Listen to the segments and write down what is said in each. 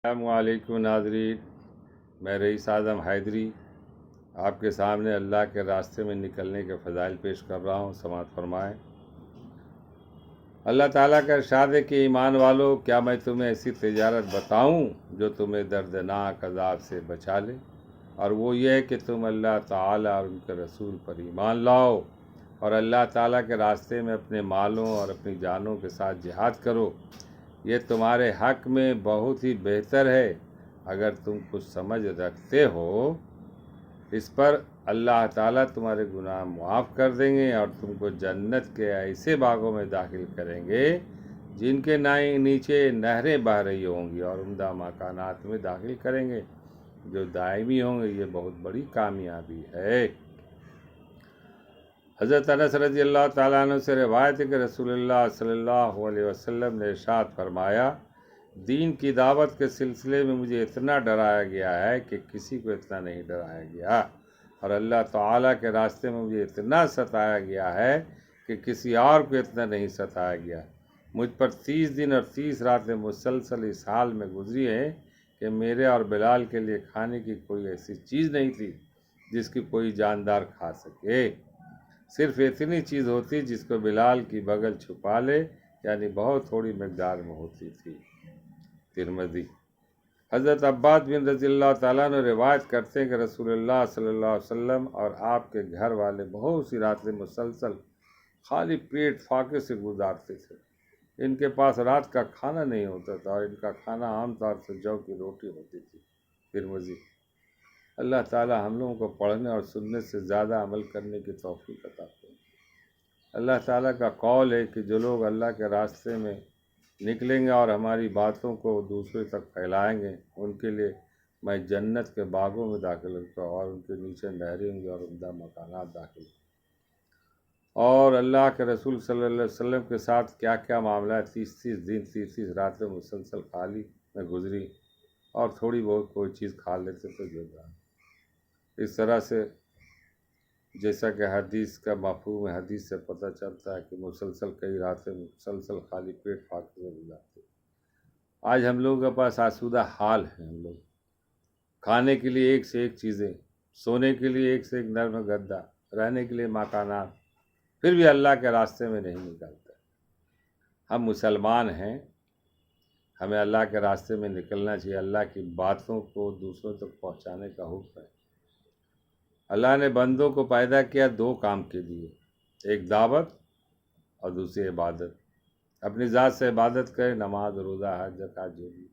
السلام علیکم ناظرین، میں رئیس اعظم حیدری آپ کے سامنے اللہ کے راستے میں نکلنے کے فضائل پیش کر رہا ہوں، سماعت فرمائیں۔ اللہ تعالیٰ کا ارشاد ہے کہ ایمان والو، کیا میں تمہیں ایسی تجارت بتاؤں جو تمہیں دردناک عذاب سے بچا لے؟ اور وہ یہ ہے کہ تم اللہ تعالیٰ اور ان کے رسول پر ایمان لاؤ اور اللہ تعالیٰ کے راستے میں اپنے مالوں اور اپنی جانوں کے ساتھ جہاد کرو۔ یہ تمہارے حق میں بہت ہی بہتر ہے اگر تم کچھ سمجھ رکھتے ہو۔ اس پر اللہ تعالیٰ تمہارے گناہ معاف کر دیں گے اور تم کو جنت کے ایسے باغوں میں داخل کریں گے جن کے نیچے نہریں بہہ رہی ہوں گی، اور عمدہ مکانات میں داخل کریں گے جو دائمی ہوں گے۔ یہ بہت بڑی کامیابی ہے۔ حضرت انس رضی اللہ تعالیٰ عنہ سے روایت ہے کہ رسول اللہ صلی اللہ علیہ وسلم نے ارشاد فرمایا، دین کی دعوت کے سلسلے میں مجھے اتنا ڈرایا گیا ہے کہ کسی کو اتنا نہیں ڈرایا گیا، اور اللہ تعالیٰ کے راستے میں مجھے اتنا ستایا گیا ہے کہ کسی اور کو اتنا نہیں ستایا گیا۔ مجھ پر 30 دن اور 30 راتیں مسلسل اس حال میں گزری ہیں کہ میرے اور بلال کے لیے کھانے کی کوئی ایسی چیز نہیں تھی جس کی کوئی جاندار کھا سکے، صرف اتنی چیز ہوتی جس کو بلال کی بغل چھپا لے، یعنی بہت تھوڑی مقدار میں ہوتی تھی۔ ترمذی۔ حضرت عباد بن رضی اللہ تعالیٰ نے روایت کرتے ہیں کہ رسول اللہ صلی اللہ علیہ وسلم اور آپ کے گھر والے بہت سی راتیں مسلسل خالی پیٹ فاقے سے گزارتے تھے۔ ان کے پاس رات کا کھانا نہیں ہوتا تھا اور ان کا کھانا عام طور سے جو کی روٹی ہوتی تھی۔ ترمذی۔ اللہ تعالیٰ ہم لوگوں کو پڑھنے اور سننے سے زیادہ عمل کرنے کی توفیق عطا کرے۔ اللہ تعالیٰ کا قول ہے کہ جو لوگ اللہ کے راستے میں نکلیں گے اور ہماری باتوں کو دوسرے تک پھیلائیں گے، ان کے لیے میں جنت کے باغوں میں داخل ہوتا ہوں اور ان کے نیچے نہریں ہوں گی اور عمدہ مکانات داخل ہوں۔ اور اللہ کے رسول صلی اللہ علیہ وسلم کے ساتھ کیا کیا معاملہ ہے، 30 دن 30 راتیں مسلسل خالی میں گزری، اور تھوڑی بہت کوئی چیز کھا لیتے تھے جو جان۔ اس طرح سے جیسا کہ حدیث کا مفہوم ہے، حدیث سے پتہ چلتا ہے کہ مسلسل کئی راتیں مسلسل خالی پیٹ فاقے میں گزارتے۔ آج ہم لوگوں کے پاس آسودہ حال ہے، ہم لوگ کھانے کے لیے ایک سے ایک چیزیں، سونے کے لیے ایک سے ایک نرم گدا، رہنے کے لیے مکانات، پھر بھی اللہ کے راستے میں نہیں نکلتے۔ ہم مسلمان ہیں، ہمیں اللہ کے راستے میں نکلنا چاہیے۔ اللہ کی باتوں کو دوسروں تک پہنچانے کا حکم ہے۔ اللہ نے بندوں کو پیدا کیا 2 کام کے لیے، ایک دعوت اور دوسری عبادت۔ اپنی ذات سے عبادت کرے، نماز، روزہ، حج، زکوٰۃ جو بھی،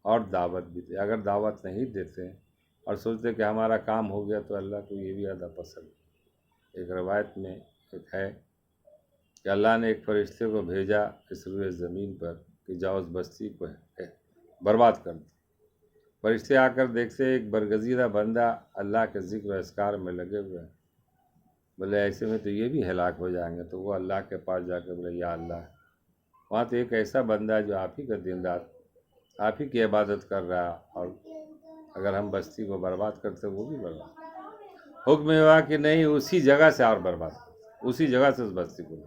اور دعوت بھی دے۔ اگر دعوت نہیں دیتے اور سوچتے کہ ہمارا کام ہو گیا تو اللہ کو یہ بھی زیادہ پسند ہے۔ ایک روایت میں ایک ہے کہ اللہ نے ایک فرشتے کو بھیجا اس روئے زمین پر کہ جاؤ اس بستی کو برباد کر دو۔ فرشتے آ کر دیکھتے ایک برگزیدہ بندہ اللہ کے ذکر و اذکار میں لگے ہوئے ہیں، بولے ایسے میں تو یہ بھی ہلاک ہو جائیں گے۔ تو وہ اللہ کے پاس جا کے بولے یا اللہ، وہاں تو ایک ایسا بندہ ہے جو آپ ہی کا دن رات آپ ہی کی عبادت کر رہا ہے، اور اگر ہم بستی کو برباد کرتے وہ بھی برباد۔ حکم ہوا کہ نہیں، اسی جگہ سے اور برباد کرتے، اسی جگہ سے اس بستی کو۔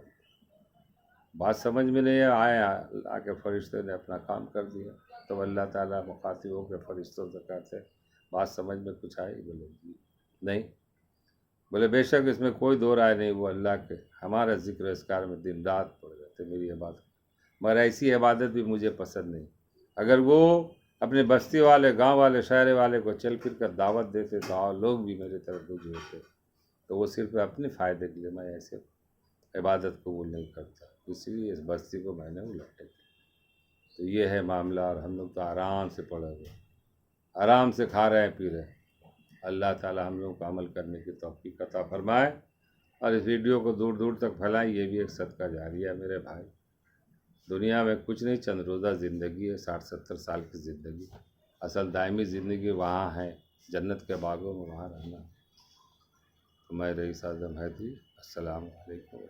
بات سمجھ میں نہیں آئے، اللہ کے فرشتے نے اپنا کام کر دیا۔ تو اللہ تعالیٰ مخاطب ہو کے فرشتوں سے کہتے ہیں بات سمجھ میں کچھ آئی؟ بولے جی نہیں۔ بولے بے شک اس میں کوئی دو رائے نہیں، وہ اللہ کے ہمارا ذکر اذکار میں دن رات پڑ رہے تھے، میری عبادت، مگر ایسی عبادت بھی مجھے پسند نہیں۔ اگر وہ اپنے بستی والے، گاؤں والے، شہر والے کو چل پھر کر دعوت دیتے تو اور لوگ بھی میری طرف رجوع ہوتے، تو وہ صرف اپنے فائدے کے لیے، میں ایسے عبادت قبول نہیں کرتا، اس لیے اس بستی کو میں نے الٹ دیا۔ تو یہ ہے معاملہ، اور ہم لوگ تو آرام سے پڑے ہوئے، آرام سے کھا رہے ہیں، پی رہے ہیں۔ اللہ تعالی ہم لوگوں کو عمل کرنے کی توفیق عطا فرمائے، اور اس ویڈیو کو دور دور تک پھیلائیں۔ یہ بھی ایک صدقہ جاریہ ہے میرے بھائی۔ دنیا میں کچھ نہیں، چند روزہ زندگی ہے، 60-70 سال کی زندگی، اصل دائمی زندگی وہاں ہے جنت کے باغوں میں، وہاں رہنا۔ میں رئیس اعظم حیدری، السلام علیکم۔